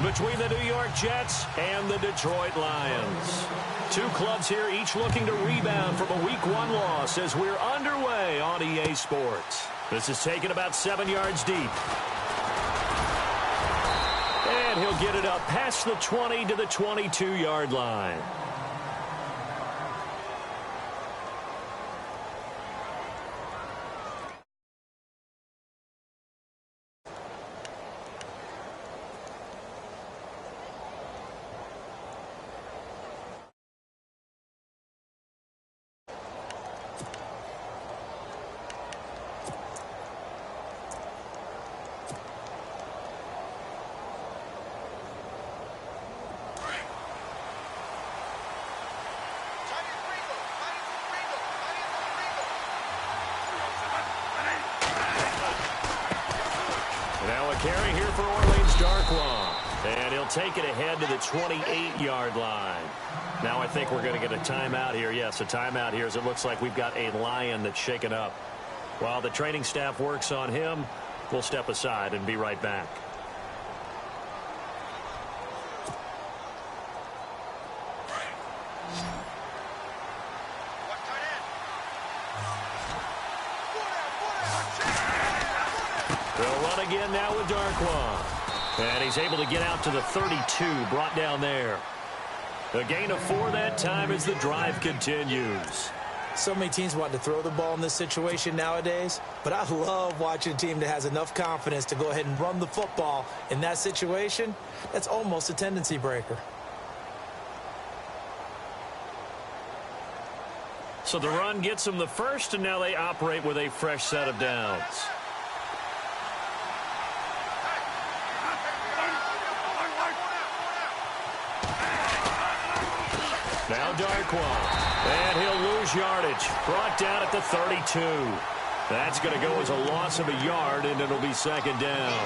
between the New York Jets and the Detroit Lions. Two clubs here, each looking to rebound from a Week 1 loss as we're underway on EA Sports. This is taken about 7 yards deep. And he'll get it up past the 20 to the 22-yard line. Now a carry here for Orleans Darkwa. And he'll take it ahead to the 28-yard line. Now I think we're going to get a timeout here. Yes, a timeout here as it looks like we've got a Lion that's shaken up. While the training staff works on him, we'll step aside and be right back. They'll run again now with Darkwa. And he's able to get out to the 32, brought down there. A gain of 4 that time as the drive continues. So many teams want to throw the ball in this situation nowadays, but I love watching a team that has enough confidence to go ahead and run the football in that situation. That's almost a tendency breaker. So the run gets them the first, and now they operate with a fresh set of downs. Now Darkwa, and he'll lose yardage. Brought down at the 32. That's going to go as a loss of a yard, and it'll be second down.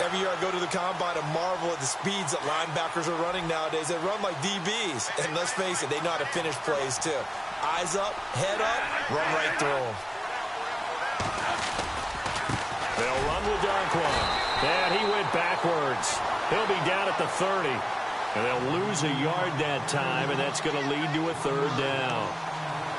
Every year I go to the combine and marvel at the speeds that linebackers are running nowadays. They run like DBs, and let's face it, they know how to finish plays too. Eyes up, head up, run right through them. They'll run with Darkwa, and he went backwards. He'll be down at the 30. And they'll lose a yard that time, and that's going to lead to a third down.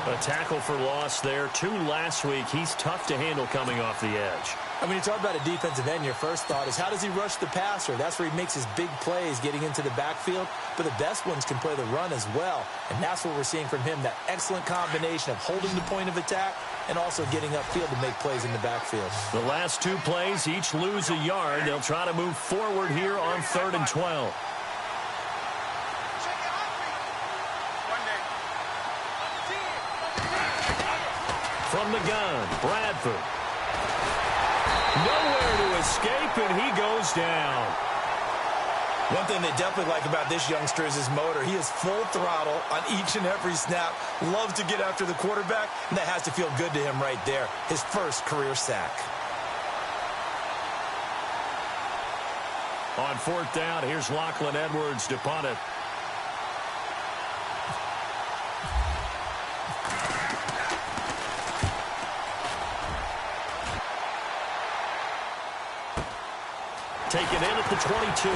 A tackle for loss there. 2 last week. He's tough to handle coming off the edge. I mean, you talk about a defensive end, your first thought is how does he rush the passer? That's where he makes his big plays getting into the backfield. But the best ones can play the run as well. And that's what we're seeing from him, that excellent combination of holding the point of attack and also getting upfield to make plays in the backfield. The last 2 plays, each lose a yard. They'll try to move forward here on 3rd and 12. From the gun, Bradford. Nowhere to escape, and he goes down. One thing they definitely like about this youngster is his motor. He is full throttle on each and every snap. Loves to get after the quarterback, and that has to feel good to him right there. His first career sack. On 4th down, here's Lachlan Edwards to punt it. Taken in at the 22.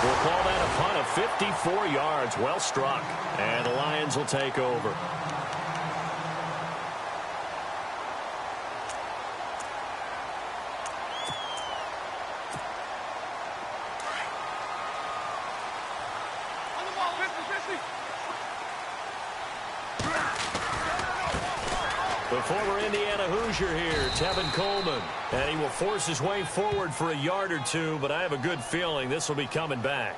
We'll call that a punt of 54 yards. Well struck. And the Lions will take over. The former Indiana Hoosier here, Tevin Coleman. And he will force his way forward for a yard or 2, but I have a good feeling this will be coming back.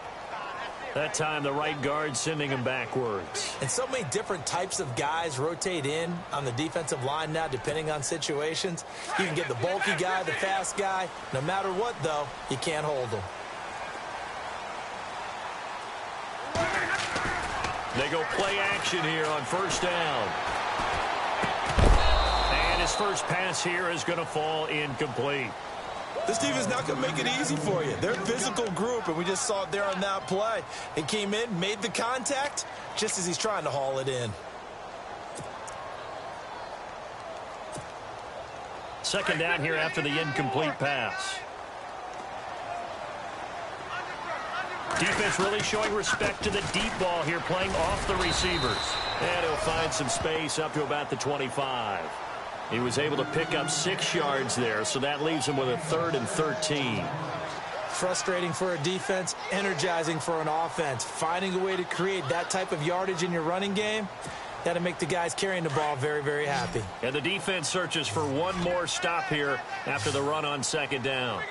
That time, the right guard sending him backwards. And so many different types of guys rotate in on the defensive line now, depending on situations. You can get the bulky guy, the fast guy. No matter what, though, you can't hold them. They go play action here on 1st down. His first pass here is going to fall incomplete. This team is not going to make it easy for you. They're a physical group, and we just saw it there on that play. It came in, made the contact, just as he's trying to haul it in. Second down here after the incomplete pass. Defense really showing respect to the deep ball here, playing off the receivers. And he'll find some space up to about the 25. He was able to pick up 6 yards there, so that leaves him with a 3rd and 13. Frustrating for a defense, energizing for an offense. Finding a way to create that type of yardage in your running game, that'll make the guys carrying the ball very, very happy. And the defense searches for one more stop here after the run on 2nd down.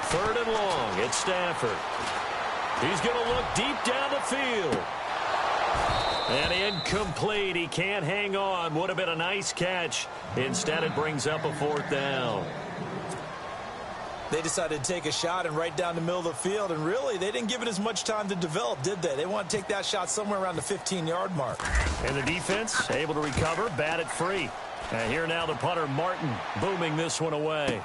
3rd and long, it's Stafford. He's going to look deep down the field. And incomplete. He can't hang on. Would have been a nice catch. Instead, it brings up a 4th down. They decided to take a shot and right down the middle of the field, and really, they didn't give it as much time to develop, did they? They want to take that shot somewhere around the 15-yard mark. And the defense able to recover, bat it free. And here now the punter, Martin, booming this one away.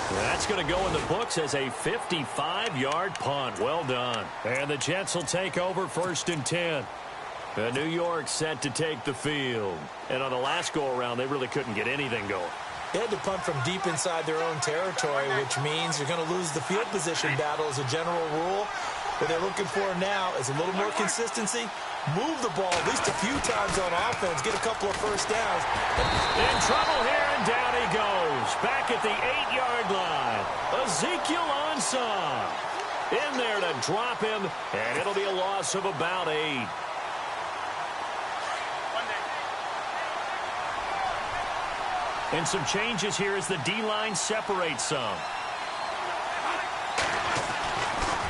That's going to go in the books as a 55-yard punt. Well done. And the Jets will take over 1st and 10. New York set to take the field. And on the last go-around, they really couldn't get anything going. They had to punt from deep inside their own territory, which means you're going to lose the field position battle as a general rule. What they're looking for now is a little more consistency. Move the ball at least a few times on offense. Get a couple of first downs. In trouble here, and down he goes. Back at the 8-yard line. Ezekiel Ansah in there to drop him, and it'll be a loss of about 8. And some changes here as the D-line separates some.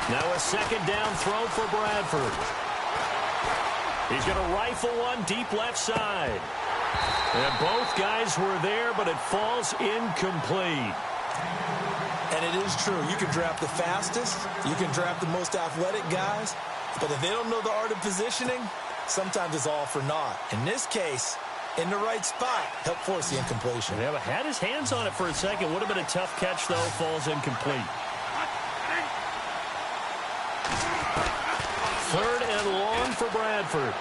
Now a 2nd down throw for Bradford. He's going to rifle one deep left side. And both guys were there, but it falls incomplete. And it is true. You can draft the fastest. You can draft the most athletic guys. But if they don't know the art of positioning, sometimes it's all for naught. In this case, in the right spot, help force the incompletion. Yeah, but had his hands on it for a second. Would have been a tough catch, though. Falls incomplete. 3rd and long for Bradford.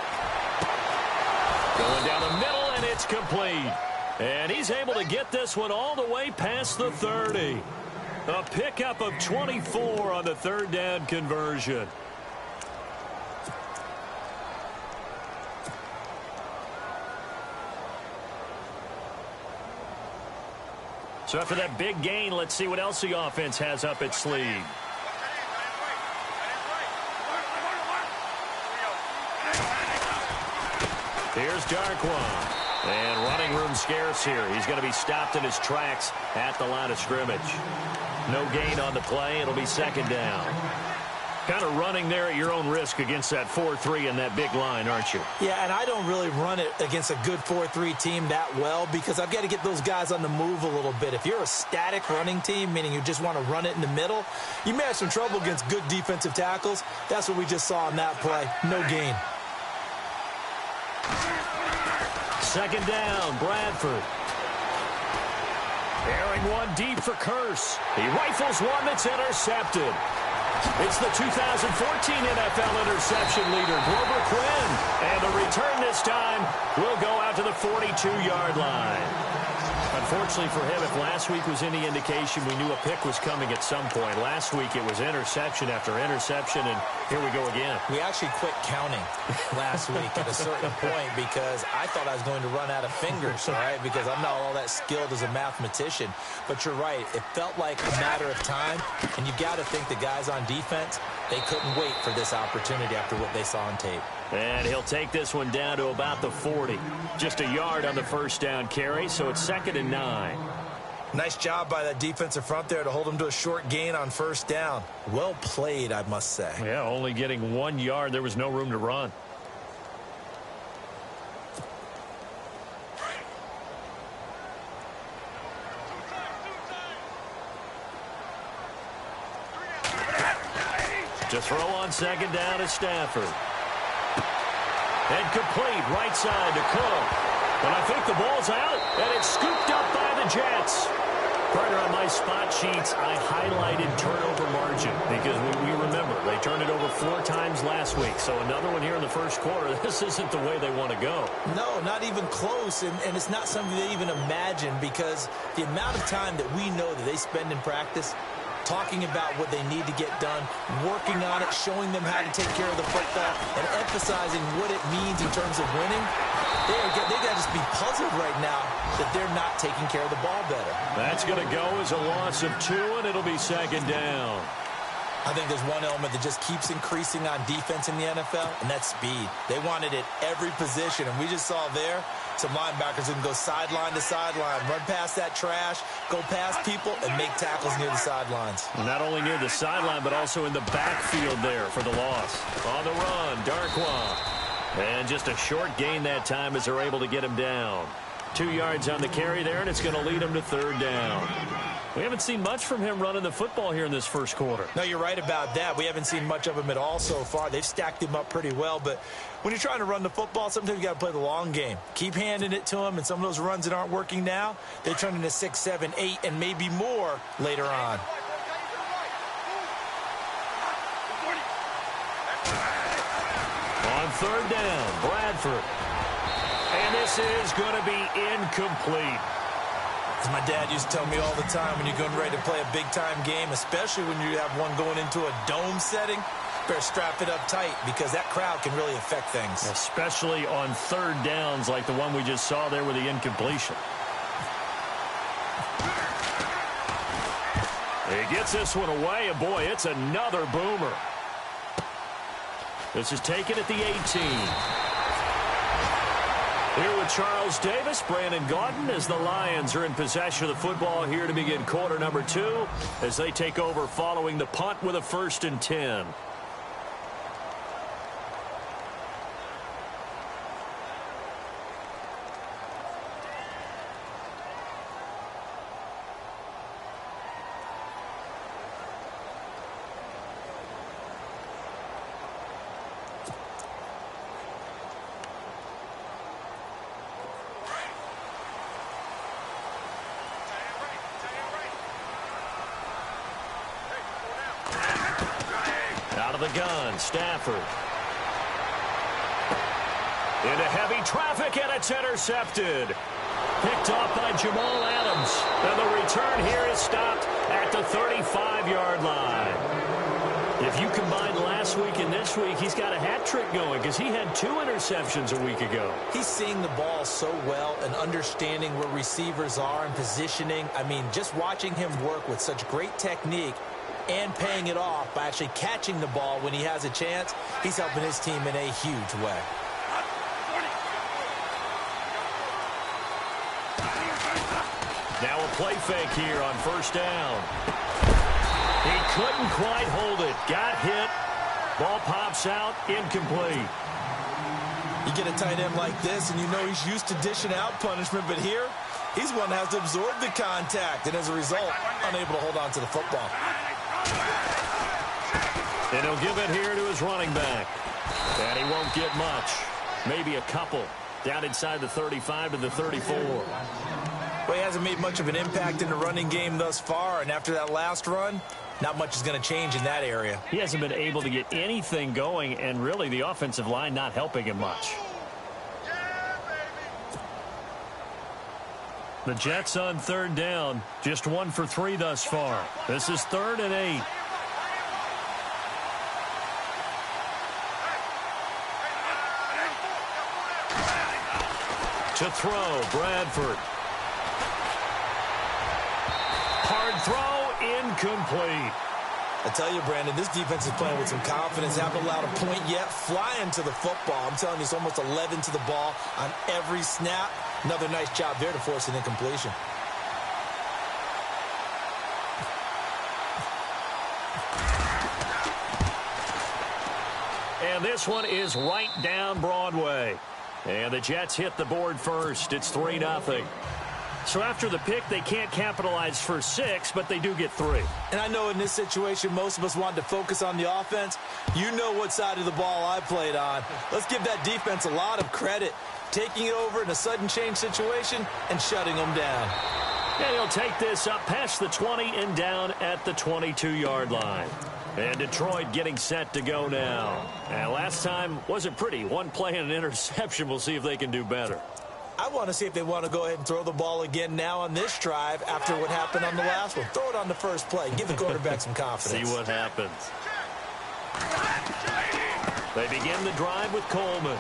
Going down the middle, and it's complete. And he's able to get this one all the way past the 30. A pickup of 24 on the 3rd down conversion. So after that big gain, let's see what else the offense has up its sleeve. Here's Darkwan. And running room scarce here. He's going to be stopped in his tracks at the line of scrimmage. No gain on the play. It'll be 2nd down. Kind of running there at your own risk against that 4-3 and that big line, aren't you? Yeah, and I don't really run it against a good 4-3 team that well because I've got to get those guys on the move a little bit. If you're a static running team, meaning you just want to run it in the middle, you may have some trouble against good defensive tackles. That's what we just saw on that play. No gain. 2nd down, Bradford. Airing one deep for Curse. He rifles one that's intercepted. It's the 2014 NFL interception leader, Grover Quinn. And the return this time will go out to the 42-yard line. Unfortunately for him, if last week was any indication, we knew a pick was coming at some point. Last week it was interception after interception, and here we go again. We actually quit counting last week at a certain point because I thought I was going to run out of fingers, all right, because I'm not all that skilled as a mathematician. But you're right. It felt like a matter of time, and you've got to think the guys on defense, they couldn't wait for this opportunity after what they saw on tape. And he'll take this one down to about the 40. Just a yard on the 1st down carry, so it's 2nd and 9. Nice job by that defensive front there to hold him to a short gain on 1st down. Well played, I must say. Yeah, only getting 1 yard. There was no room to run. To throw on 2nd down is Stafford. And complete right side to Cook. But I think the ball's out, and it's scooped up by the Jets. Partner, on my spot sheets, I highlighted turnover margin because we remember they turned it over 4 times last week. So another one here in the first quarter. This isn't the way they want to go. No, not even close, and it's not something they even imagine because the amount of time that we know that they spend in practice talking about what they need to get done, working on it, showing them how to take care of the football, and emphasizing what it means in terms of winning. They got to just be puzzled right now that they're not taking care of the ball better. That's going to go as a loss of 2, and it'll be second down. I think there's one element that just keeps increasing on defense in the NFL, and that's speed. They want it at every position, and we just saw there some linebackers who can go sideline to sideline, run past that trash, go past people, and make tackles near the sidelines. Not only near the sideline, but also in the backfield there for the loss. On the run, Darkwa. And just a short gain that time as they're able to get him down. 2 yards on the carry there, and it's going to lead him to third down. We haven't seen much from him running the football here in this first quarter. No, you're right about that. We haven't seen much of him at all so far. They've stacked him up pretty well, but when you're trying to run the football, sometimes you got to play the long game. Keep handing it to him, and some of those runs that aren't working now, they turn into 6, 7, 8, and maybe more later on. On third down, Bradford. And this is going to be incomplete. As my dad used to tell me all the time, when you're getting ready to play a big-time game, especially when you have one going into a dome setting, better strap it up tight because that crowd can really affect things. Especially on third downs like the one we just saw there with the incompletion. He gets this one away, and boy, it's another boomer. This is taken at the 18. Here with Charles Davis, Brandon Gaudin, as the Lions are in possession of the football here to begin quarter number 2 as they take over following the punt with a 1st and 10. The gun, Stafford. Into heavy traffic, and it's intercepted. Picked off by Jamal Adams. And the return here is stopped at the 35-yard line. If you combine last week and this week, he's got a hat trick going because he had 2 interceptions a week ago. He's seeing the ball so well and understanding where receivers are and positioning. I mean, just watching him work with such great technique and paying it off by actually catching the ball when he has a chance, he's helping his team in a huge way. Now a play fake here on first down. He couldn't quite hold it. Got hit. Ball pops out. Incomplete. You get a tight end like this, and you know he's used to dishing out punishment, but here, he's one that has to absorb the contact, and as a result, unable to hold on to the football. And he'll give it here to his running back. And he won't get much. Maybe a couple. Down inside the 35 to the 34. Well, he hasn't made much of an impact in the running game thus far, and after that last run, not much is going to change in that area. He hasn't been able to get anything going, and really the offensive line not helping him much. The Jets on third down, just 1 for 3 thus far. This is 3rd and 8. To throw, Bradford. Hard throw, incomplete. I tell you, Brandon, this defense is playing with some confidence. Haven't allowed a point yet. Flying to the football. I'm telling you, it's almost 11 to the ball on every snap. Another nice job there to force an incompletion. And this one is right down Broadway. And the Jets hit the board first. It's 3-0. So after the pick, they can't capitalize for 6, but they do get 3. And I know in this situation, most of us wanted to focus on the offense. You know what side of the ball I played on. Let's give that defense a lot of credit, taking it over in a sudden change situation and shutting them down. And he'll take this up past the 20 and down at the 22-yard line. And Detroit getting set to go now. And last time wasn't pretty. One play and an interception. We'll see if they can do better. I want to see if they want to go ahead and throw the ball again now on this drive after what happened on the last one. Throw it on the first play. Give the quarterback some confidence. See what happens. They begin the drive with Coleman.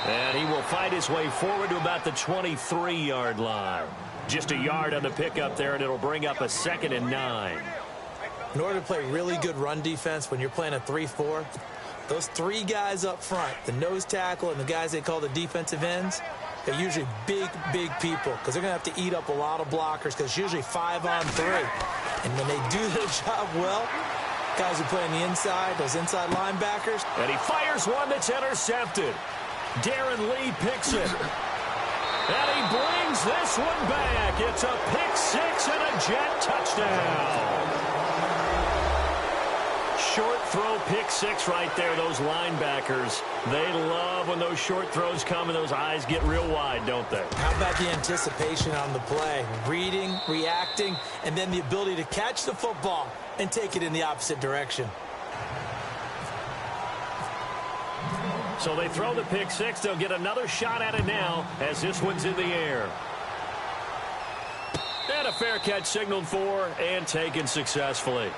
And he will fight his way forward to about the 23-yard line. Just a yard on the pickup there, and it'll bring up a 2nd and 9. In order to play really good run defense when you're playing a 3-4, those three guys up front, the nose tackle and the guys they call the defensive ends, they're usually big, big people because they're going to have to eat up a lot of blockers because it's usually 5-on-3. And when they do their job well, guys who play on the inside, those inside linebackers. And he fires one that's intercepted. Darren Lee picks it. And he brings this one back. It's a pick six and a Jet touchdown. Short throw pick six right there. Those linebackers, they love when those short throws come and those eyes get real wide, don't they? How about the anticipation on the play? Reading, reacting, and then the ability to catch the football and take it in the opposite direction. So they throw the pick six. They'll get another shot at it now as this one's in the air. And a fair catch signaled for and taken successfully.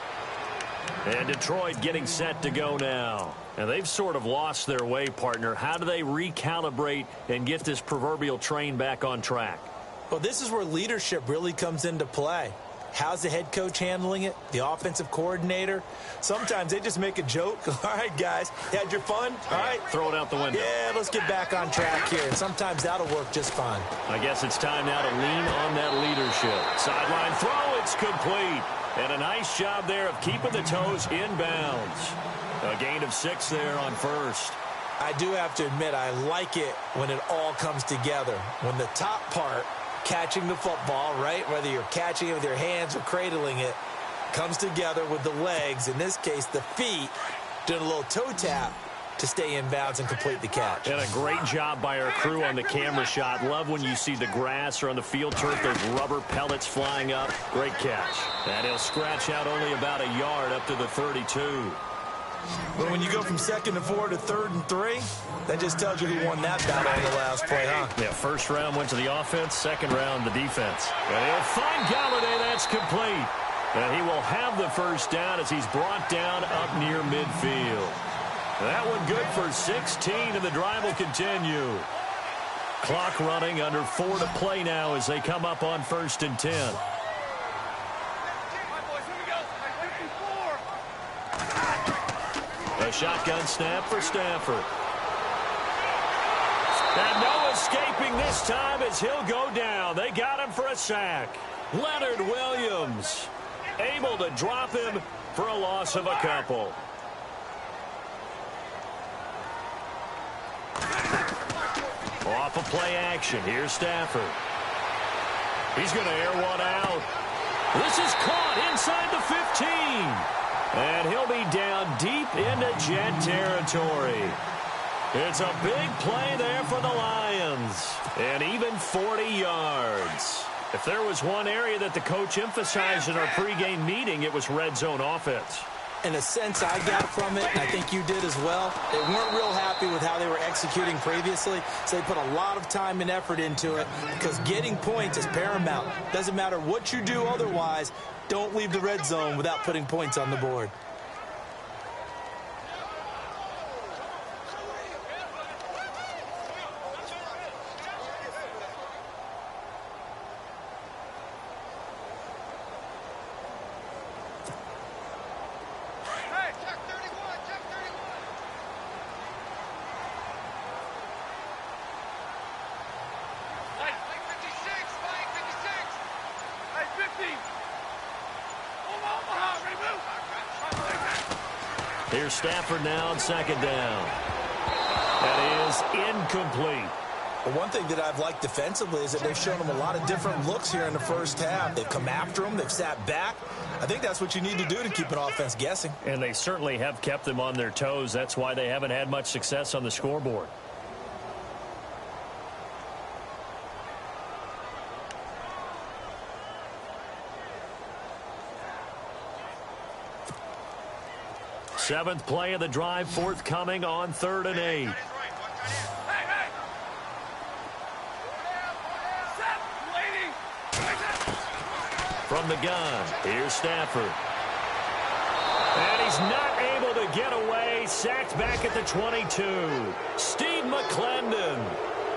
And Detroit getting set to go now. And they've sort of lost their way, partner. How do they recalibrate and get this proverbial train back on track? Well, this is where leadership really comes into play. How's the head coach handling it? The offensive coordinator? Sometimes they just make a joke. All right, guys, you had your fun? All right. Throw it out the window. Yeah, let's get back on track here. And sometimes that'll work just fine. I guess it's time now to lean on that leadership. Sideline throw, it's complete. And a nice job there of keeping the toes inbounds. A gain of 6 there on first. I do have to admit, I like it when it all comes together. When the top part, catching the football, right, whether you're catching it with your hands or cradling it, comes together with the legs, in this case the feet, doing a little toe tap to stay in bounds and complete the catch. And a great job by our crew on the camera shot. Love when you see the grass or on the field turf, those rubber pellets flying up. Great catch. And he'll scratch out only about a yard up to the 32. But when you go from 2nd and 4 to 3rd and 3, that just tells you who won that battle on the last play, huh? Yeah, first round went to the offense, second round the defense. And he'll find Galladay. That's complete. And he will have the first down as he's brought down up near midfield. That one good for 16, and the drive will continue. Clock running, under 4 to play now as they come up on 1st and 10. A shotgun snap for Stafford. And no escaping this time as he'll go down. They got him for a sack. Leonard Williams able to drop him for a loss of a couple. Off of play action. Here's Stafford. He's going to air one out. This is caught inside the 15. And he'll be down deep into Jet territory. It's a big play there for the Lions. And even 40 yards. If there was one area that the coach emphasized in our pregame meeting, it was red zone offense. In a sense I got from it, and I think you did as well, they weren't real happy with how they were executing previously, so they put a lot of time and effort into it because getting points is paramount. Doesn't matter what you do otherwise, don't leave the red zone without putting points on the board. Here's Stafford now on 2nd down. That is incomplete. Well, one thing that I've liked defensively is that they've shown them a lot of different looks here in the first half. They've come after them. They've sat back. I think that's what you need to do to keep an offense guessing. And they certainly have kept them on their toes. That's why they haven't had much success on the scoreboard. Seventh play of the drive forthcoming on 3rd and 8. From the gun, here's Stafford. And he's not able to get away. Sacked back at the 22. Steve McClendon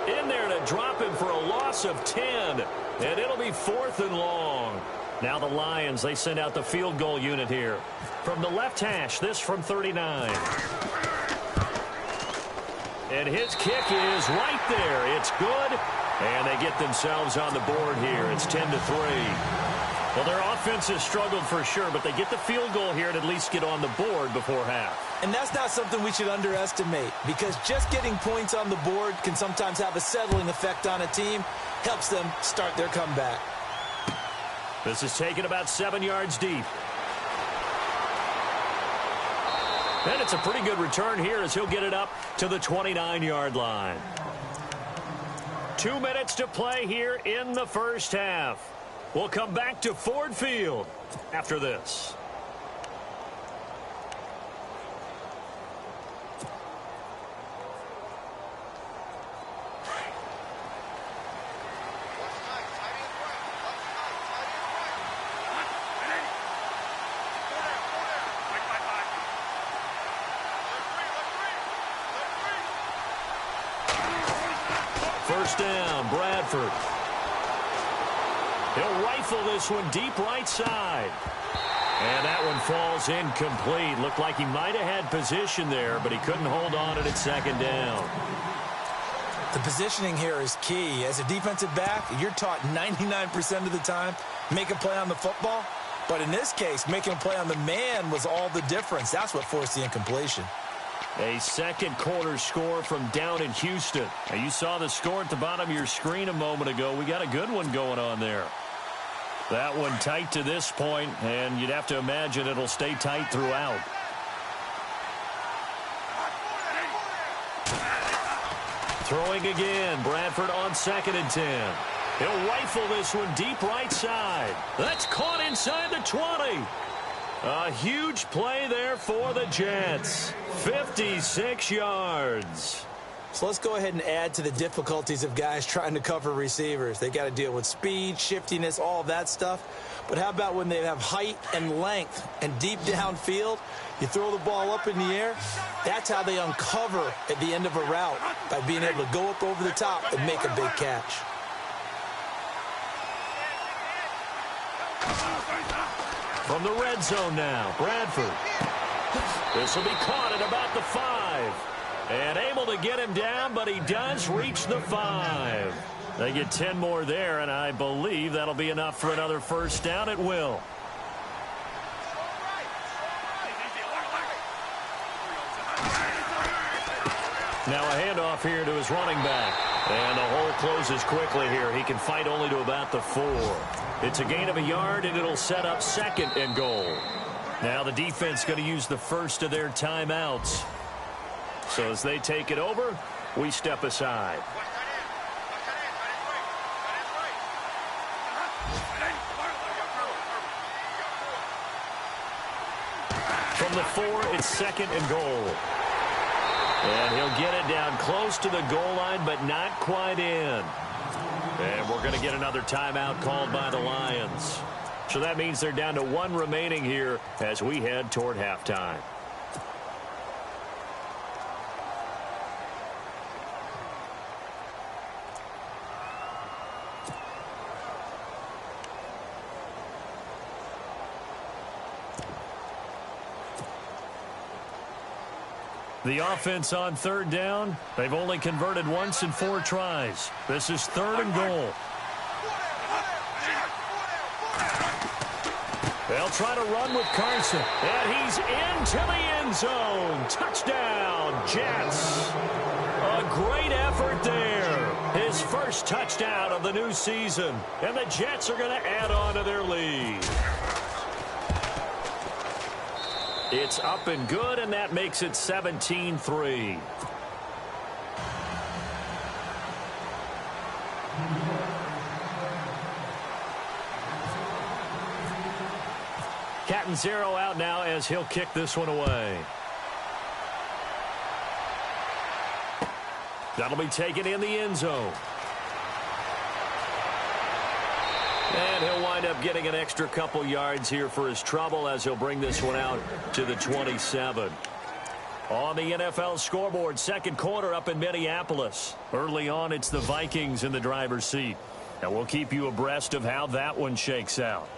in there to drop him for a loss of 10. And it'll be 4th and long. Now the Lions, they send out the field goal unit here. From the left hash, this from 39. And his kick is right there. It's good. And they get themselves on the board here. It's 10-3. Well, their offense has struggled for sure, but they get the field goal here and at least get on the board before half. And that's not something we should underestimate, because just getting points on the board can sometimes have a settling effect on a team. Helps them start their comeback. This is taken about 7 yards deep. And it's a pretty good return here as he'll get it up to the 29-yard line. 2 minutes to play here in the first half. We'll come back to Ford Field after this. First down, Bradford. He'll rifle this one deep right side. And that one falls incomplete. Looked like he might have had position there, but he couldn't hold on at its second down. The positioning here is key. As a defensive back, you're taught 99% of the time, make a play on the football. But in this case, making a play on the man was all the difference. That's what forced the incompletion. A second quarter score from down in Houston. Now, you saw the score at the bottom of your screen a moment ago. We got a good one going on there. That one tight to this point, and you'd have to imagine it'll stay tight throughout. Throwing again, Bradford on 2nd and 10. He'll rifle this one deep right side. That's caught inside the 20. A huge play there for the Jets. 56 yards. So let's go ahead and add to the difficulties of guys trying to cover receivers. They got to deal with speed, shiftiness, all of that stuff. But how about when they have height and length and deep downfield? You throw the ball up in the air. That's how they uncover at the end of a route, by being able to go up over the top and make a big catch. From the red zone now, Bradford. This will be caught at about the 5. And able to get him down, but he does reach the 5. They get 10 more there, and I believe that'll be enough for another first down. It will. Now a handoff here to his running back. And the hole closes quickly here. He can fight only to about the 4. It's a gain of a yard, and it'll set up 2nd and goal. Now the defense going to use the first of their timeouts. So as they take it over, we step aside. From the 4, it's 2nd and goal. And he'll get it down close to the goal line, but not quite in. And we're going to get another timeout called by the Lions. So that means they're down to 1 remaining here as we head toward halftime. The offense on 3rd down, they've only converted once in 4 tries. This is 3rd and goal. They'll try to run with Carson, and he's into the end zone. Touchdown, Jets. A great effort there. His first touchdown of the new season, and the Jets are going to add on to their lead. It's up and good, and that makes it 17-3. Catanzaro out now as he'll kick this one away. That'll be taken in the end zone. And he'll wind up getting an extra couple yards here for his trouble as he'll bring this one out to the 27. On the NFL scoreboard, second quarter up in Minneapolis. Early on, it's the Vikings in the driver's seat. And we'll keep you abreast of how that one shakes out.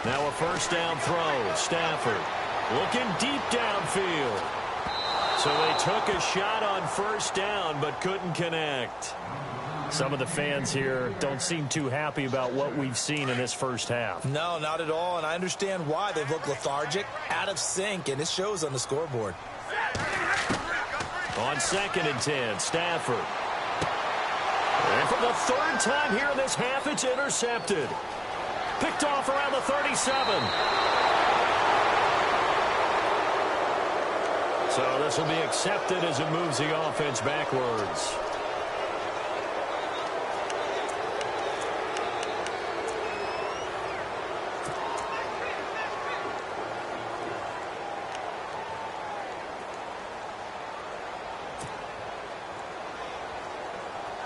Now a first down throw. Stafford looking deep downfield. So they took a shot on first down but couldn't connect. Some of the fans here don't seem too happy about what we've seen in this first half. No, not at all, and I understand why. They've looked lethargic, out of sync, and it shows on the scoreboard. On 2nd and 10, Stafford. And for the third time here in this half, it's intercepted. Picked off around the 37. So this will be accepted as it moves the offense backwards.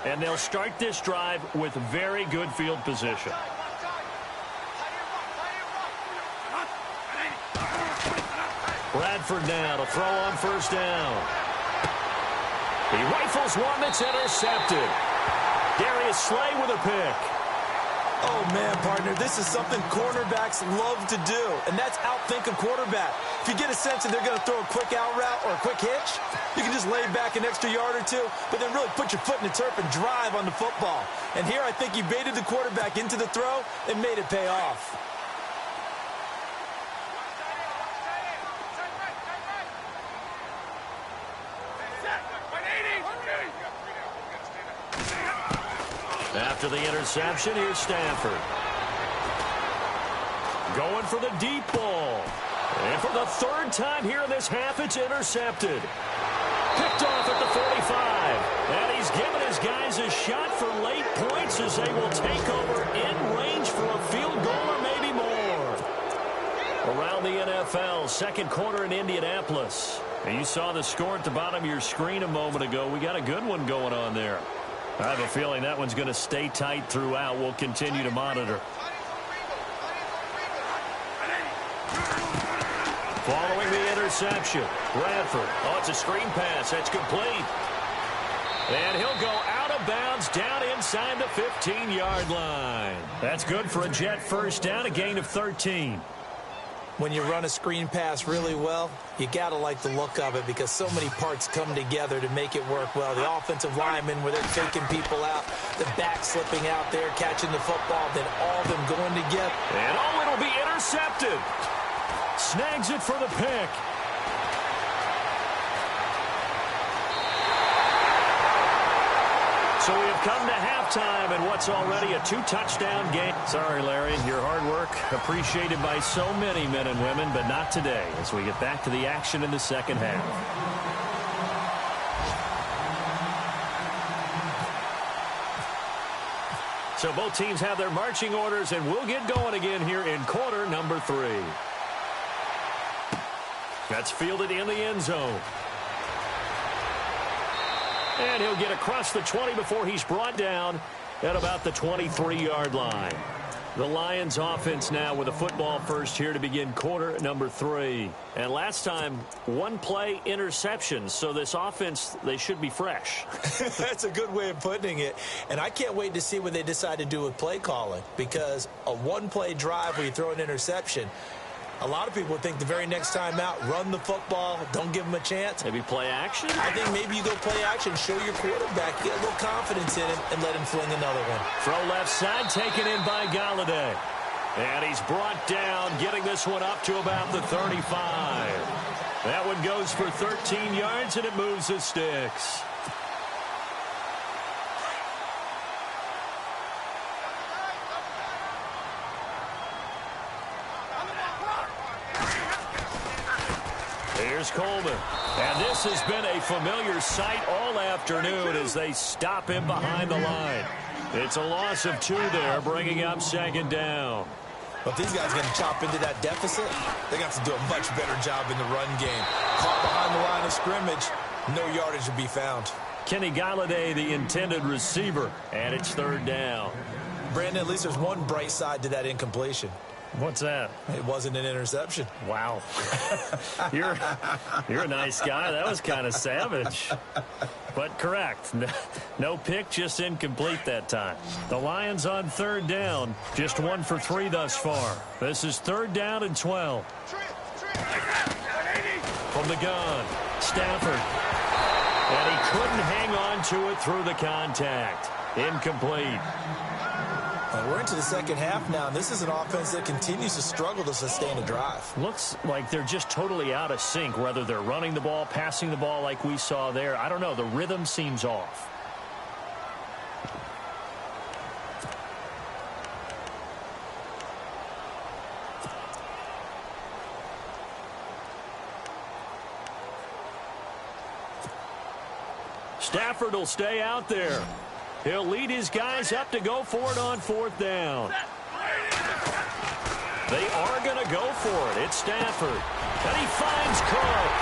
And they'll start this drive with very good field position. Bradford now to throw on first down. He rifles one that's intercepted. Darius Slay with a pick. Oh, man, partner, this is something cornerbacks love to do, and that's outthink a quarterback. If you get a sense that they're going to throw a quick out route or a quick hitch, you can just lay back an extra yard or two, but then really put your foot in the turf and drive on the football. And here I think he baited the quarterback into the throw and made it pay off. After the interception, here's Stafford. Going for the deep ball. And for the third time here in this half, it's intercepted. Picked off at the 45. And he's given his guys a shot for late points as they will take over in range for a field goal or maybe more. Around the NFL, second quarter in Indianapolis. And you saw the score at the bottom of your screen a moment ago. We got a good one going on there. I have a feeling that one's going to stay tight throughout. We'll continue to monitor. Following the interception, Bradford. Oh, it's a screen pass. That's complete. And he'll go out of bounds down inside the 15-yard line. That's good for a Jet first down, a gain of 13. When you run a screen pass really well, you got to like the look of it because so many parts come together to make it work well. The offensive linemen where they're faking people out, the back slipping out there, catching the football, then all of them going together. And oh, it'll be intercepted. Snags it for the pick. So we have come to halftime in what's already a 2-touchdown game. Sorry, Larry, your hard work appreciated by so many men and women, but not today as we get back to the action in the second half. So both teams have their marching orders, and we'll get going again here in quarter number 3. That's fielded in the end zone. And he'll get across the 20 before he's brought down at about the 23-yard line. The Lions offense now with a football first here to begin quarter number 3. And last time, one play interception. So this offense, they should be fresh. That's a good way of putting it. And I can't wait to see what they decide to do with play calling. Because a one-play drive where you throw an interception, a lot of people think the very next time out, run the football, don't give them a chance. Maybe play action? I think maybe you go play action, show your quarterback, get a little confidence in him, and let him fling another one. Throw left side, taken in by Galladay. And he's brought down, getting this one up to about the 35. That one goes for 13 yards, and it moves the sticks. Here's Coleman. And this has been a familiar sight all afternoon as they stop him behind the line. It's a loss of 2 there, bringing up second down. But if these guys are going to chop into that deficit, they got to do a much better job in the run game. Caught behind the line of scrimmage, no yardage to be found. Kenny Galladay, the intended receiver, and it's third down. Brandon, at least there's one bright side to that incompletion. What's that? It wasn't an interception. Wow. You're a nice guy. That was kind of savage. But correct. No pick, just incomplete that time. The Lions on third down. Just 1 for 3 thus far. This is third down and 12. From the gun, Stafford. And he couldn't hang on to it through the contact. Incomplete. We're into the second half now. This is an offense that continues to struggle to sustain a drive. Looks like they're just totally out of sync, whether they're running the ball, passing the ball like we saw there. I don't know. The rhythm seems off. Stafford will stay out there. He'll lead his guys up to go for it on fourth down. They are going to go for it. It's Stafford. And he finds Cook.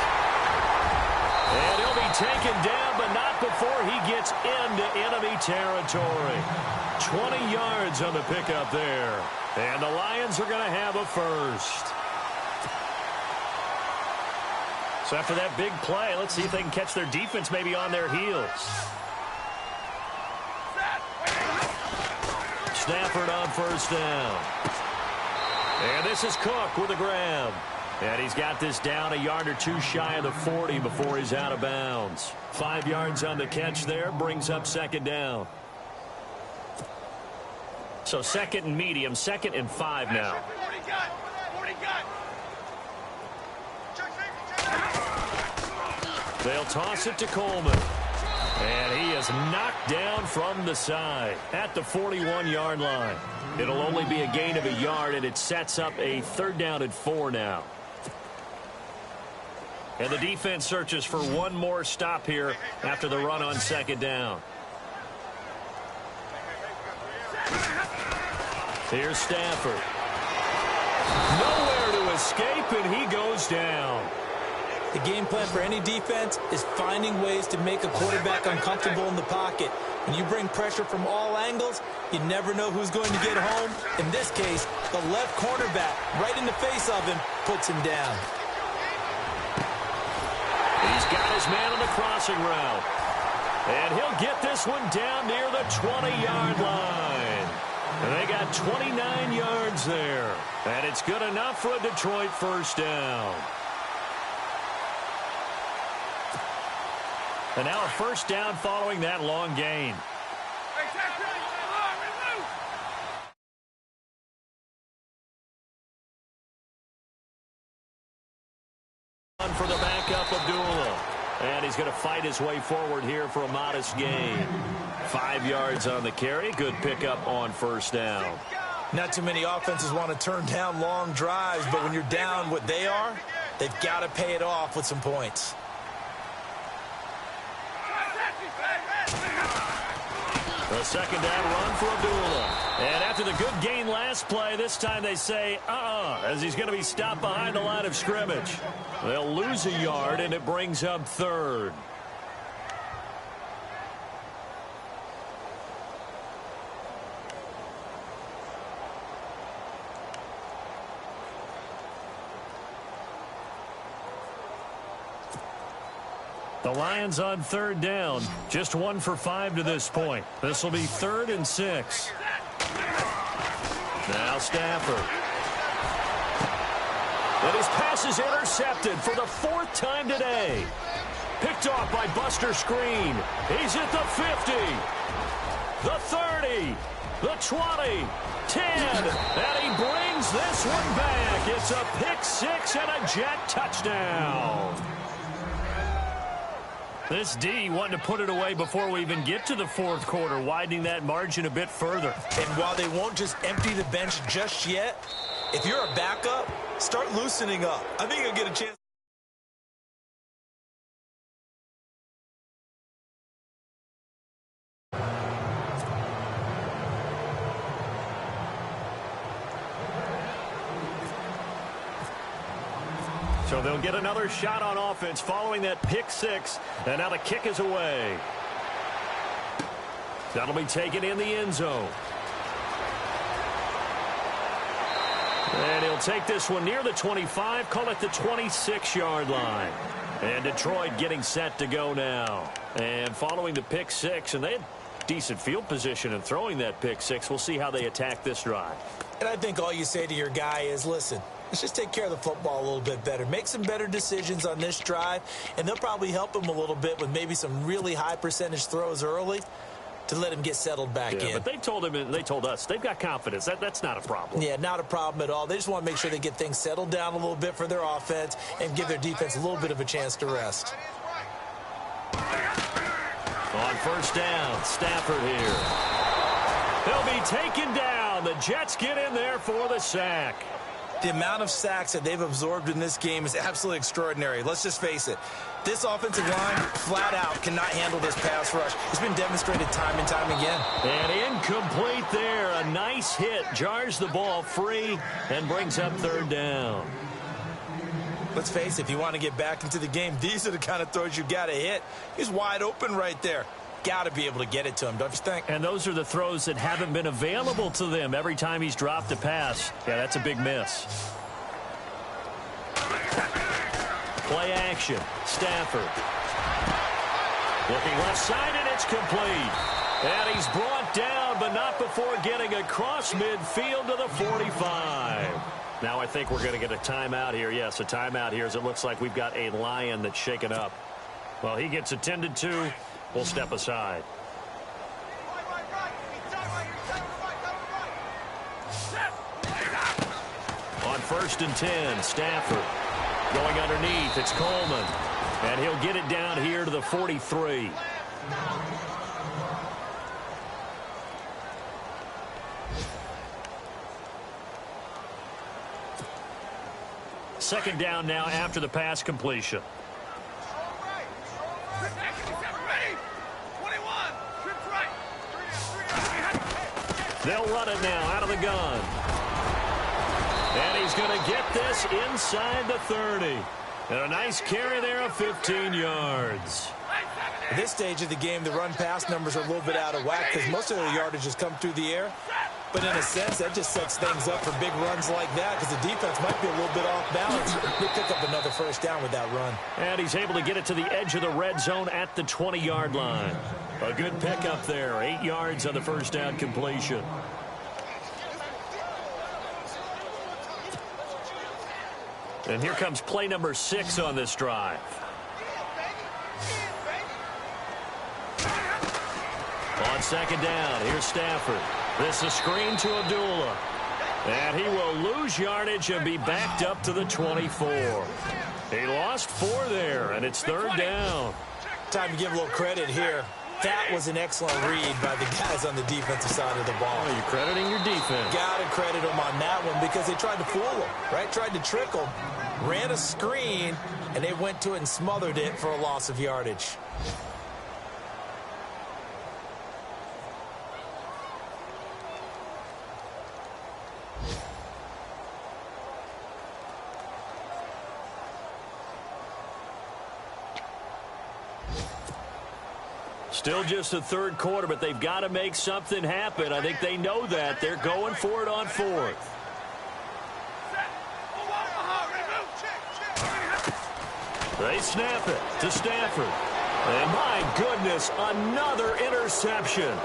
And he'll be taken down, but not before he gets into enemy territory. 20 yards on the pickup there. And the Lions are going to have a first. So after that big play, let's see if they can catch their defense maybe on their heels. Stafford on first down. And this is Cook with a grab. And he's got this down a yard or 2 shy of the 40 before he's out of bounds. 5 yards on the catch there, brings up second down. So second and medium, 2nd and 5 now. They'll toss it to Coleman. And he is knocked down from the side at the 41-yard line. It'll only be a gain of a yard, and it sets up a third down and 4 now. And the defense searches for one more stop here after the run on second down. Here's Stafford. Nowhere to escape, and he goes down. The game plan for any defense is finding ways to make a quarterback uncomfortable in the pocket. When you bring pressure from all angles, you never know who's going to get home. In this case, the left cornerback, right in the face of him, puts him down. He's got his man on the crossing route. And he'll get this one down near the 20-yard line. And they got 29 yards there. And it's good enough for a Detroit first down. And now a first down following that long gain. For the backup, Abdullah. And he's going to fight his way forward here for a modest gain. 5 yards on the carry. Good pickup on first down. Not too many offenses want to turn down long drives, but when you're down what they are, they've got to pay it off with some points. A second down run for Abdullah. And after the good gain last play, this time they say, as he's going to be stopped behind the line of scrimmage. They'll lose a yard, and it brings up third. The Lions on third down. Just 1 for 5 to this point. This will be 3rd and 6. Now Stafford. And his pass is intercepted for the 4th time today. Picked off by Buster Screen. He's at the 50. The 30. The 20. 10. And he brings this one back. It's a pick 6 and a jet touchdown. This D wanting to put it away before we even get to the 4th quarter, widening that margin a bit further. And while they won't just empty the bench just yet, if you're a backup, start loosening up. I think you'll get a chance. So they'll get another shot on offense following that pick six. And now the kick is away. That'll be taken in the end zone. And he'll take this one near the 25, call it the 26-yard line. And Detroit getting set to go now. And following the pick six, and they had decent field position in throwing that pick six. We'll see how they attack this drive. And I think all you say to your guy is, listen, let's just take care of the football a little bit better. Make some better decisions on this drive, and they'll probably help him a little bit with maybe some really high percentage throws early to let him get settled back in. But they told him, and they told us, they've got confidence. That's not a problem. Yeah, not a problem at all. They just want to make sure they get things settled down a little bit for their offense and give their defense a little bit of a chance to rest. On first down, Stafford here. He'll be taken down. The Jets get in there for the sack. The amount of sacks that they've absorbed in this game is absolutely extraordinary. Let's just face it. This offensive line, flat out, cannot handle this pass rush. It's been demonstrated time and time again. And incomplete there. A nice hit. Jars the ball free and brings up third down. Let's face it, if you want to get back into the game, these are the kind of throws you got to hit. He's wide open right there. Got to be able to get it to him, don't you think? And those are the throws that haven't been available to them every time he's dropped a pass. Yeah, that's a big miss. Play action. Stafford. Looking left side, and it's complete. And he's brought down, but not before getting across midfield to the 45. Now I think we're going to get a timeout here. Yes, a timeout here as it looks like we've got a Lion that's shaken up. Well, he gets attended to. We'll step aside. On first and 10, Stafford going underneath. It's Coleman. And he'll get it down here to the 43. Second down now after the pass completion. They'll run it now out of the gun. And he's going to get this inside the 30. And a nice carry there of 15 yards. At this stage of the game, the run-pass numbers are a little bit out of whack because most of their yardage has come through the air. But in a sense, that just sets things up for big runs like that because the defense might be a little bit off balance. They pick up another first down with that run. And he's able to get it to the edge of the red zone at the 20-yard line. A good pickup there. 8 yards on the first down completion. And here comes play number 6 on this drive. On second down, here's Stafford. This is a screen to Abdullah. And he will lose yardage and be backed up to the 24. He lost 4 there, and it's third down. Time to give a little credit here. That was an excellent read by the guys on the defensive side of the ball. Oh, you're crediting your defense. Got to credit them on that one because they tried to fool them, right? Tried to trick them, ran a screen, and they went to it and smothered it for a loss of yardage. Still just the third quarter, but they've got to make something happen. I think they know that. They're going for it on fourth. They snap it to Stafford. And my goodness, another interception.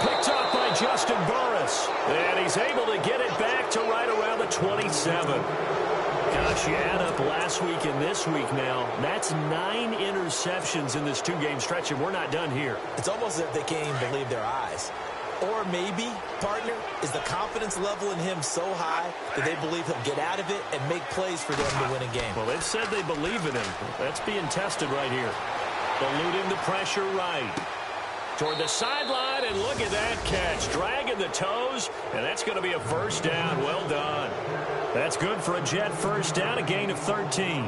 Picked up by Justin Burris. And he's able to get it back to right around the 27. Gosh, you add up last week and this week now, that's 9 interceptions in this 2-game stretch, and we're not done here. It's almost as if they can't even believe their eyes. Or maybe, partner, is the confidence level in him so high that they believe he'll get out of it and make plays for them to win a game. Well, they've said they believe in him. That's being tested right here. Eluding the pressure right. Toward the sideline, and look at that catch. Dragging the toes, and that's going to be a first down. Well done. That's good for a Jet first down, a gain of 13.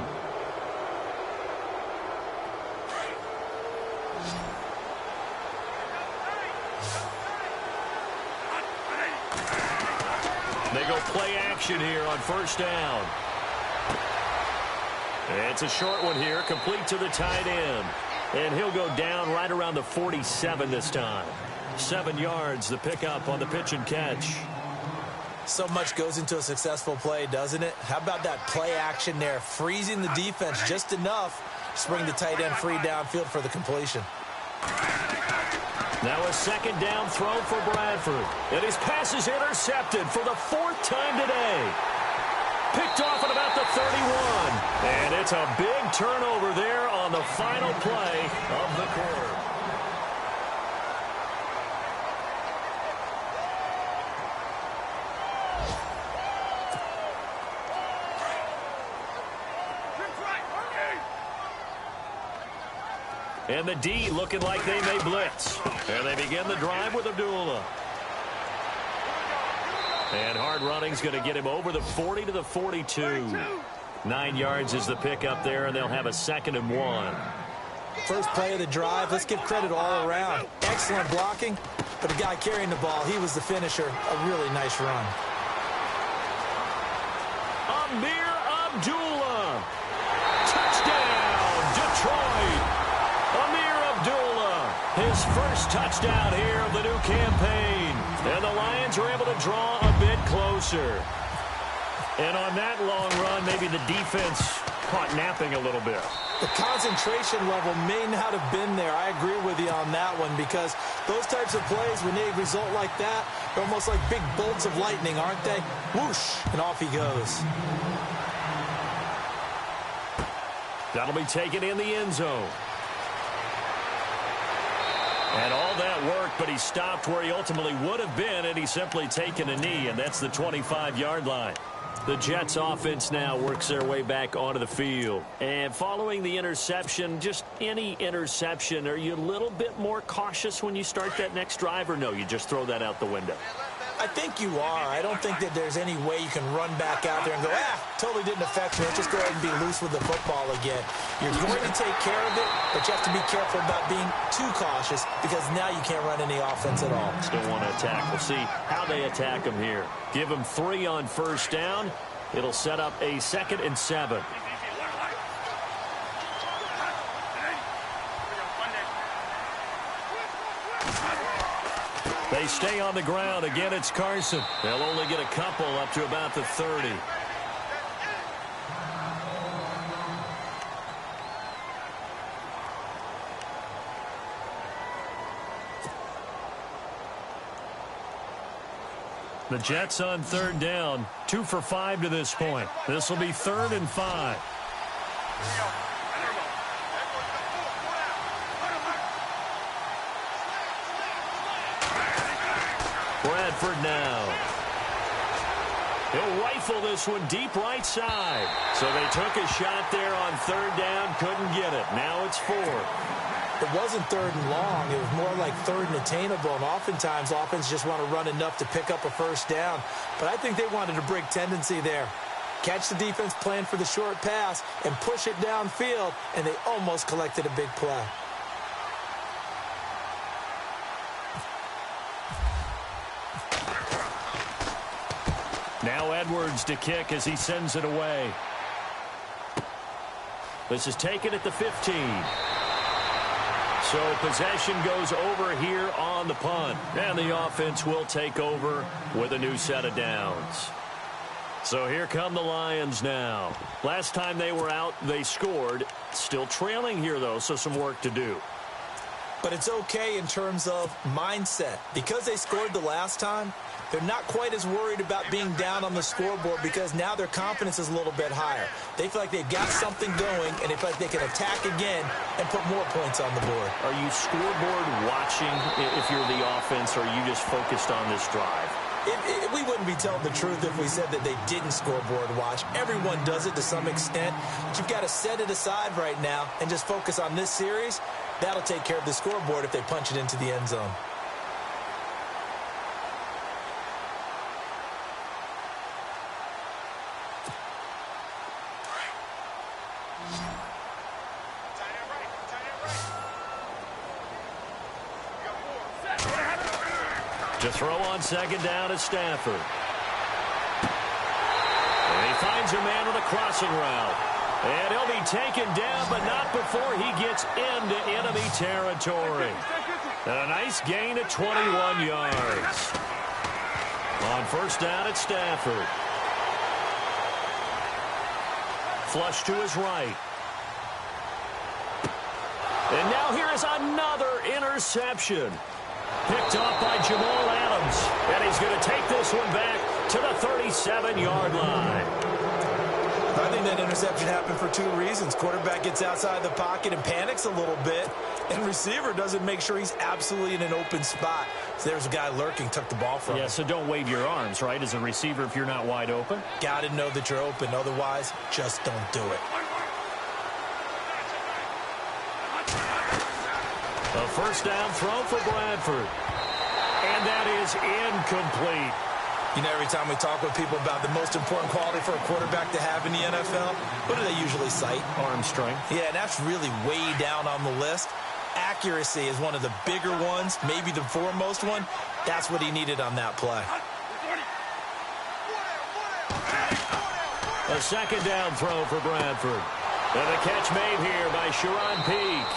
They go play action here on first down. It's a short one here, complete to the tight end. And he'll go down right around the 47 this time. 7 yards, the pickup on the pitch and catch. So much goes into a successful play, doesn't it? How about that play action there, freezing the defense just enough to bring the tight end free downfield for the completion. Now a second down throw for Bradford. And his pass is intercepted for the 4th time today. Picked off at about the 31. And it's a big turnover there on the final play of the quarter. And the D looking like they may blitz. And they begin the drive with Abdullah. And hard running's going to get him over the 40 to the 42. 9 yards is the pickup there, and they'll have a 2nd and 1. First play of the drive. Let's give credit all around. Excellent blocking, but the guy carrying the ball, he was the finisher. A really nice run. Amir Abdullah. Touchdown, Detroit. Amir Abdullah, his first touchdown here of the new campaign. And the Lions are able to draw a bit closer. And on that long run, maybe the defense caught napping a little bit. The concentration level may not have been there. I agree with you on that one, because those types of plays, when they result like that, they're almost like big bolts of lightning, aren't they? Whoosh, and off he goes. That'll be taken in the end zone. And all that worked, but he stopped where he ultimately would have been, and he's simply taken a knee, and that's the 25-yard line. The Jets offense now works their way back onto the field. And following the interception, just any interception, are you a little bit more cautious when you start that next drive, or no, you just throw that out the window? I think you are. I don't think that there's any way you can run back out there and go, totally didn't affect me. Let's just go ahead and be loose with the football again. You're going to take care of it, but you have to be careful about being too cautious, because now you can't run any offense at all. Still want to attack. We'll see how they attack him here. Give him 3 on first down. It'll set up a 2nd and 7. They stay on the ground. Again, it's Carson. They'll only get a couple up to about the 30. The Jets on 3rd down. 2 for 5 to this point. This will be 3rd and 5. Bradford now. He'll rifle this one deep right side. So they took a shot there on 3rd down, couldn't get it. Now it's 4. It wasn't 3rd and long. It was more like 3rd and attainable, and oftentimes offense just want to run enough to pick up a first down. But I think they wanted a break tendency there. Catch the defense plan for the short pass and push it downfield, and they almost collected a big play. Now Edwards to kick as he sends it away. This is taken at the 15. So possession goes over here on the punt. And the offense will take over with a new set of downs. So here come the Lions now. Last time they were out, they scored. Still trailing here, though, so some work to do. But it's okay in terms of mindset. Because they scored the last time, they're not quite as worried about being down on the scoreboard, because now their confidence is a little bit higher. They feel like they've got something going, and they feel like they can attack again and put more points on the board. Are you scoreboard watching if you're the offense, or are you just focused on this drive? We wouldn't be telling the truth if we said that they didn't scoreboard watch. Everyone does it to some extent. But you've got to set it aside right now and just focus on this series. That'll take care of the scoreboard if they punch it into the end zone. To throw on 2nd down is Stafford. And he finds a man with a crossing route. And he'll be be taken down, but not before he gets into enemy territory. And a nice gain of 21 yards. On first down at Stafford. Flush to his right. And now here is another interception. Picked off by Jamal Adams. And he's going to take this one back to the 37-yard line. I think that interception happened for two reasons. Quarterback gets outside the pocket and panics a little bit. And receiver doesn't make sure he's absolutely in an open spot. So there's a guy lurking, took the ball from him. Yeah, so don't wave your arms, right, as a receiver if you're not wide open. Got to know that you're open. Otherwise, just don't do it. A first down throw for Bradford. And that is incomplete. You know, every time we talk with people about the most important quality for a quarterback to have in the NFL, what do they usually cite? Arm strength. Yeah, and that's really way down on the list. Accuracy is one of the bigger ones, maybe the foremost one. That's what he needed on that play. A second down throw for Bradford. And the catch made here by Sharon Peak.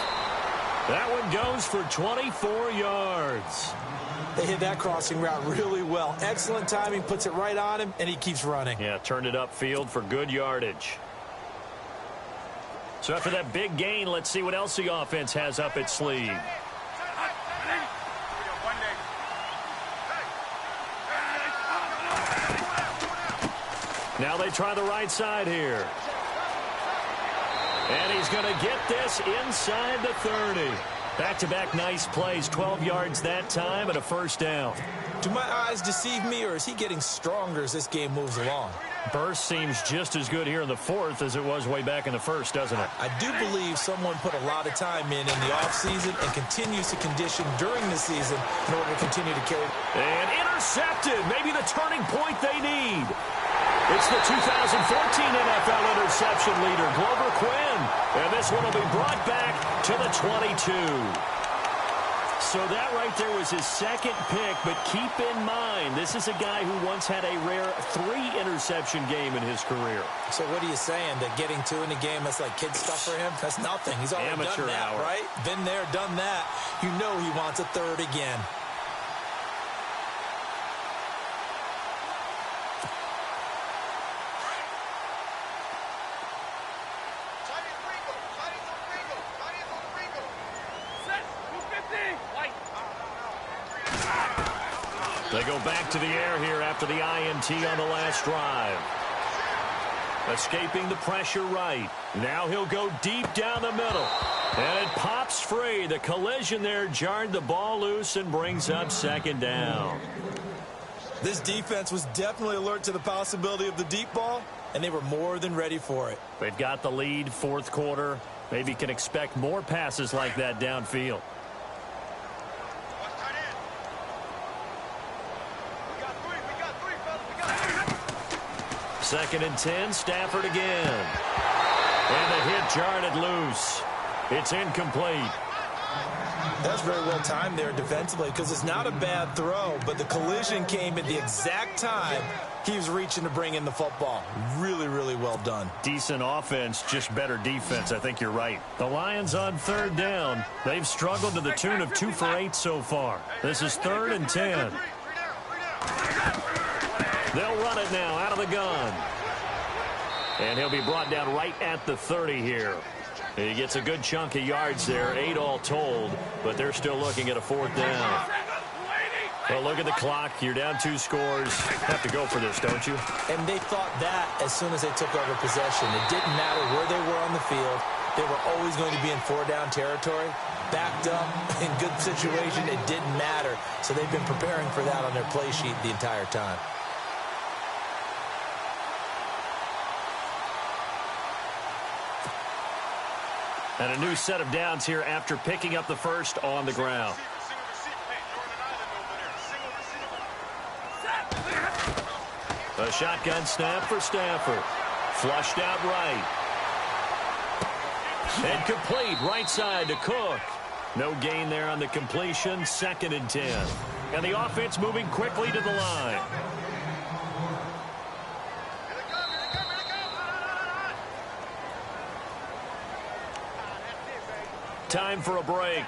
That one goes for 24 yards. They hit that crossing route really well. Excellent timing, puts it right on him, and he keeps running. Yeah, turned it upfield for good yardage. So after that big gain, let's see what else the offense has up its sleeve. Now they try the right side here. And he's going to get this inside the 30. Back-to-back nice plays, 12 yards that time and a first down. Do my eyes deceive me, or is he getting stronger as this game moves along? Burst seems just as good here in the fourth as it was way back in the first, doesn't it? I do believe someone put a lot of time in the offseason and continues to condition during the season in order to continue to carry. And intercepted, maybe the turning point they need. It's the 2014 NFL interception leader, Glover Quinn. And this one will be brought back to the 22. So that right there was his second pick, but keep in mind, this is a guy who once had a rare 3-interception game in his career. So what are you saying, that getting 2 in a game, that's like kid stuff for him? That's nothing. He's already Amateur done that, hour. right? Been there, done that. You know he wants a third again. They go back to the air here after the INT on the last drive. Escaping the pressure right. Now he'll go deep down the middle. And it pops free. The collision there jarred the ball loose and brings up second down. This defense was definitely alert to the possibility of the deep ball, and they were more than ready for it. They've got the lead, fourth quarter. Maybe can expect more passes like that downfield. Second and 10, Stafford again. And the hit jarred it loose. It's incomplete. That's very well timed there defensively, because it's not a bad throw, but the collision came at the exact time he was reaching to bring in the football. Really, really well done. Decent offense, just better defense. I think you're right. The Lions on third down. They've struggled to the tune of 2 for 8 so far. This is 3rd and 10. They'll run it now out of the gun. And he'll be brought down right at the 30 here. He gets a good chunk of yards there, 8 all told, but they're still looking at a 4th down. Well, look at the clock. You're down 2 scores. Have to go for this, don't you? And they thought that as soon as they took over possession. It didn't matter where they were on the field. They were always going to be in 4-down territory. Backed up, in good situation, it didn't matter. So they've been preparing for that on their play sheet the entire time. And a new set of downs here after picking up the first on the ground. A shotgun snap for Stafford. Flushed out right. And complete right side to Cook. No gain there on the completion. 2nd and 10. And the offense moving quickly to the line. Time for a break.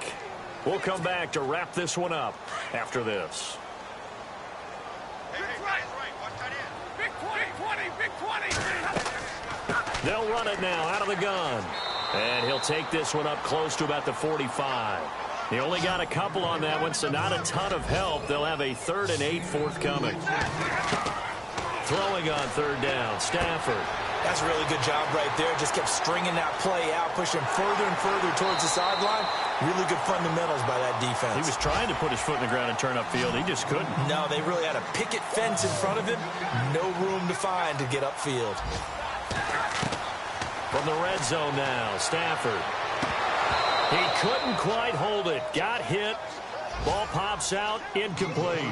We'll come back to wrap this one up after this. They'll run it now out of the gun. And he'll take this one up close to about the 45. He only got a couple on that one, so not a ton of help. They'll have a 3rd and 8 forthcoming. Throwing on 3rd down, Stafford. That's a really good job right there. Just kept stringing that play out, pushing further and further towards the sideline. Really good fundamentals by that defense. He was trying to put his foot in the ground and turn upfield. He just couldn't. No, they really had a picket fence in front of him. No room to find to get upfield. From the red zone now, Stafford. He couldn't quite hold it. Got hit. Ball pops out. Incomplete.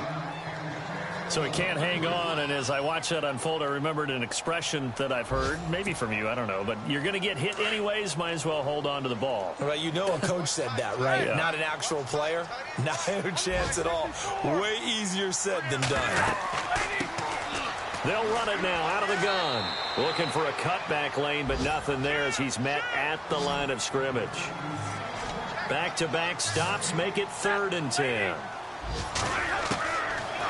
So he can't hang on, and as I watched that unfold, I remembered an expression that I've heard, maybe from you, I don't know, but you're going to get hit anyways, might as well hold on to the ball. Well, you know a coach said that, right? Yeah. Not an actual player. Not a chance at all. Way easier said than done. They'll run it now out of the gun. Looking for a cutback lane, but nothing there as he's met at the line of scrimmage. Back-to-back stops make it 3rd and 10.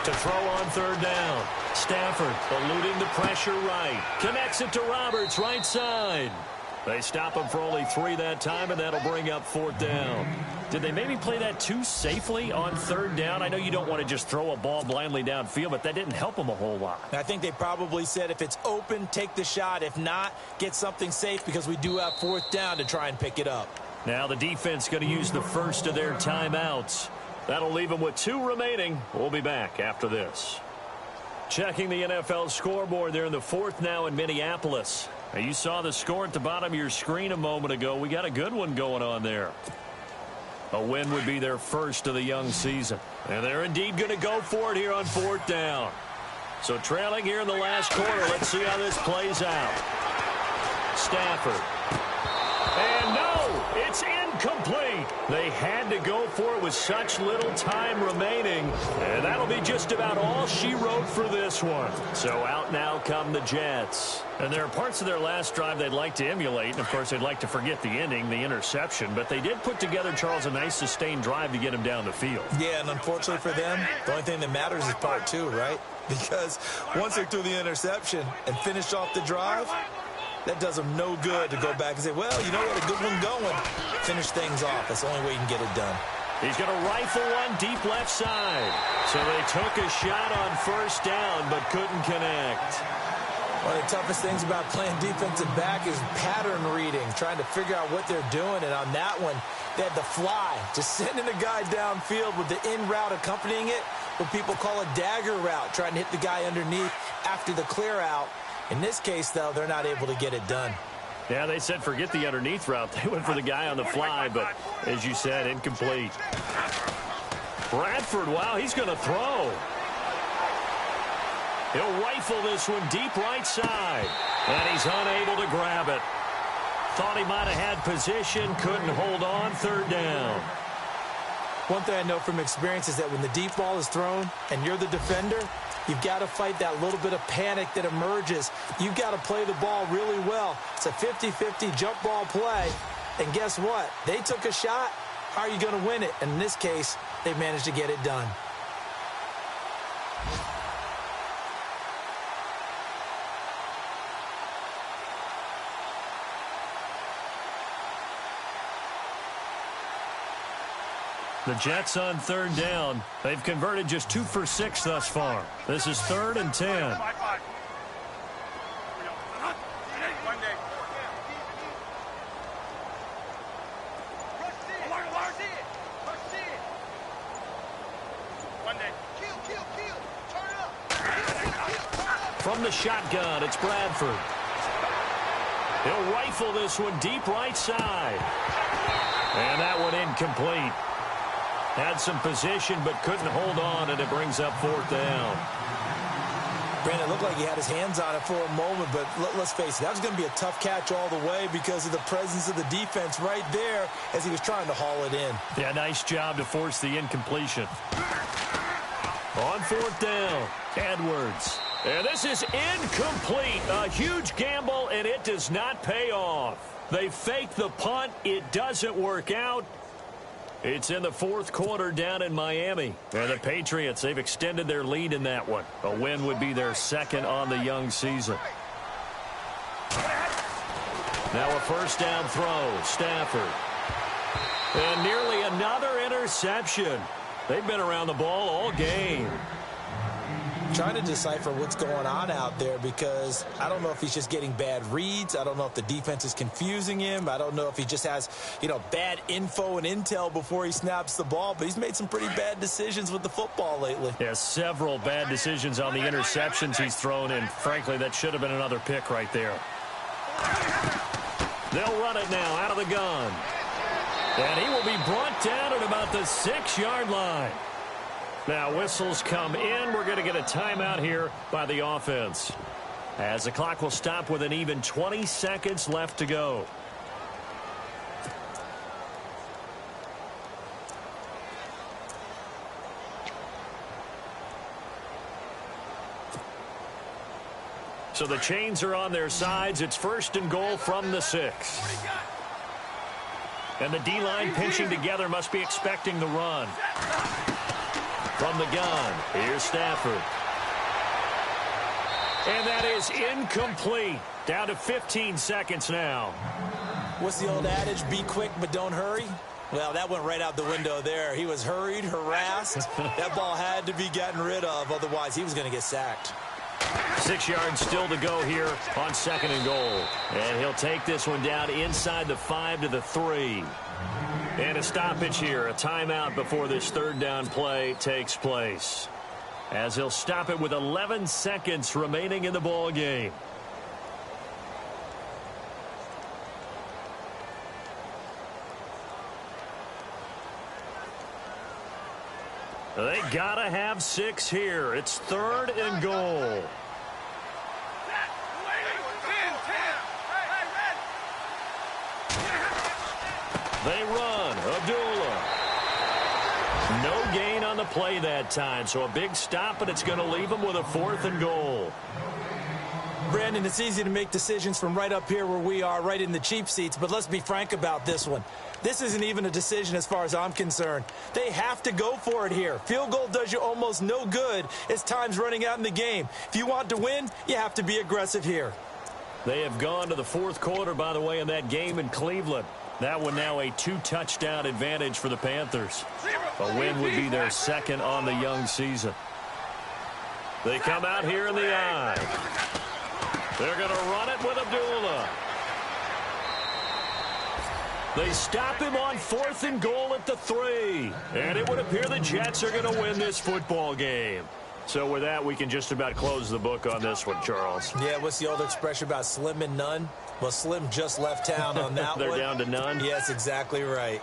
To throw on 3rd down. Stafford eluding the pressure right. Connects it to Roberts, right side. They stop him for only 3 that time, and that'll bring up 4th down. Did they maybe play that too safely on 3rd down? I know you don't want to just throw a ball blindly downfield, but that didn't help them a whole lot. I think they probably said if it's open, take the shot. If not, get something safe because we do have 4th down to try and pick it up. Now the defense going to use the first of their timeouts. That'll leave them with 2 remaining. We'll be back after this. Checking the NFL scoreboard there in the 4th now in Minneapolis. Now you saw the score at the bottom of your screen a moment ago. We got a good one going on there. A win would be their first of the young season. And they're indeed going to go for it here on 4th down. So trailing here in the last quarter. Let's see how this plays out. Stafford. And no, it's incomplete. They had to go for it with such little time remaining. And that'll be just about all she wrote for this one. So out now come the Jets. And there are parts of their last drive they'd like to emulate. And, of course, they'd like to forget the ending, the interception. But they did put together, Charles, a nice sustained drive to get him down the field. Yeah, and unfortunately for them, the only thing that matters is part 2, right? Because once they threw the interception and finished off the drive, that does them no good to go back and say, well, you know, we had a good one going. Finish things off. That's the only way you can get it done. He's going to rifle one deep left side. So they took a shot on 1st down but couldn't connect. One of the toughest things about playing defensive back is pattern reading, trying to figure out what they're doing. And on that one, they had the fly, just sending the guy downfield with the in route accompanying it, what people call a dagger route, trying to hit the guy underneath after the clear out. In this case, though, they're not able to get it done. Yeah, they said forget the underneath route. They went for the guy on the fly, but as you said, incomplete. Bradford, wow, he's going to throw. He'll rifle this one deep right side, and he's unable to grab it. Thought he might have had position, couldn't hold on, 3rd down. One thing I know from experience is that when the deep ball is thrown and you're the defender, you've got to fight that little bit of panic that emerges. You've got to play the ball really well. It's a 50-50 jump ball play. And guess what? They took a shot. How are you going to win it? And in this case, they managed to get it done. The Jets on 3rd down. They've converted just 2 for 6 thus far. This is 3rd and 10. From the shotgun, it's Bradford. He'll rifle this one deep right side. And that one incomplete. Had some position but couldn't hold on, and it brings up 4th down. Brandon, it looked like he had his hands on it for a moment, but let's face it, that was going to be a tough catch all the way because of the presence of the defense right there as he was trying to haul it in. Yeah, nice job to force the incompletion. On 4th down, Edwards. And this is incomplete. A huge gamble, and it does not pay off. They fake the punt. It doesn't work out. It's in the fourth quarter down in Miami. And the Patriots, they've extended their lead in that one. A win would be their second on the young season. Now a first down throw. Stafford. And nearly another interception. They've been around the ball all game. Trying to decipher what's going on out there because I don't know if he's just getting bad reads. I don't know if the defense is confusing him. I don't know if he just has, bad info and intel before he snaps the ball. But he's made some pretty bad decisions with the football lately. Yeah, several bad decisions on the interceptions he's thrown, and frankly, that should have been another pick right there. They'll run it now out of the gun. And he will be brought down at about the 6-yard line. Now, whistles come in. We're going to get a timeout here by the offense, as the clock will stop with an even 20 seconds left to go. So the chains are on their sides. It's first and goal from the 6. And the D-line pinching together, must be expecting the run. From the gun, here's Stafford. And that is incomplete. Down to 15 seconds now. What's the old adage? Be quick, but don't hurry. Well, that went right out the window there. He was hurried, harassed. That ball had to be gotten rid of. Otherwise, he was going to get sacked. 6 yards still to go here on second and goal. And he'll take this one down inside the 5 to the 3. And a stoppage here, a timeout before this third down play takes place, as he'll stop it with 11 seconds remaining in the ball game. They gotta have 6 here. It's third and goal. They run. Abdullah. No gain on the play that time, so a big stop, but it's going to leave them with a 4th and goal. Brandon, it's easy to make decisions from right up here where we are, right in the cheap seats, but let's be frank about this one. This isn't even a decision as far as I'm concerned. They have to go for it here. Field goal does you almost no good as time's running out in the game. If you want to win, you have to be aggressive here. They have gone to the fourth quarter, by the way, in that game in Cleveland. That one now a 2-touchdown advantage for the Panthers. A win would be their second on the young season. They come out here in the eye. They're going to run it with Abdullah. They stop him on 4th and goal at the 3. And it would appear the Jets are going to win this football game. So with that, we can just about close the book on this one, Charles. Yeah, what's the old expression about slim and none? Well, Slim just left town on that They're one. down to none? Yes, exactly right.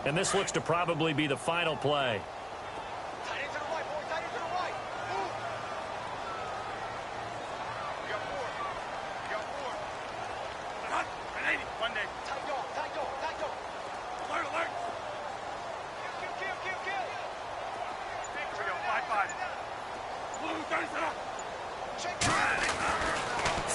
And this looks to probably be the final play.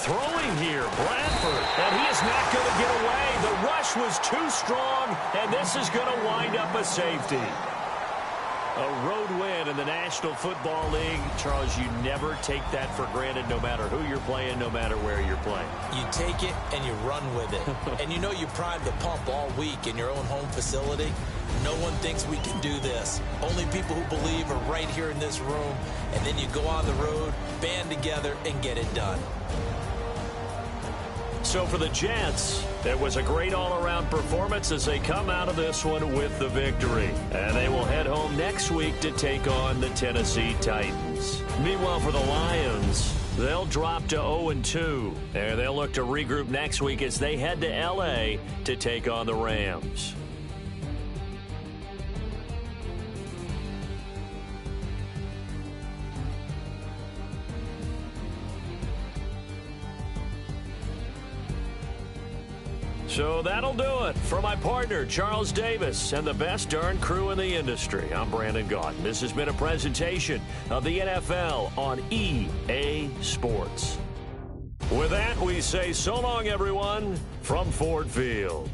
Throwing here, Bradford, and he is not going to get away. The rush was too strong, and this is going to wind up a safety. A road win in the National Football League. Charles, you never take that for granted, no matter who you're playing, no matter where you're playing. You take it and you run with it. And you know you primed the pump all week in your own home facility. No one thinks we can do this. Only people who believe are right here in this room. And then you go on the road, band together, and get it done. So for the Jets, it was a great all-around performance as they come out of this one with the victory. And they will head home next week to take on the Tennessee Titans. Meanwhile, for the Lions, they'll drop to 0-2. And they'll look to regroup next week as they head to L.A. to take on the Rams. So that'll do it. For my partner, Charles Davis, and the best darn crew in the industry, I'm Brandon Gaudin. This has been a presentation of the NFL on EA Sports. With that, we say so long, everyone, from Ford Field.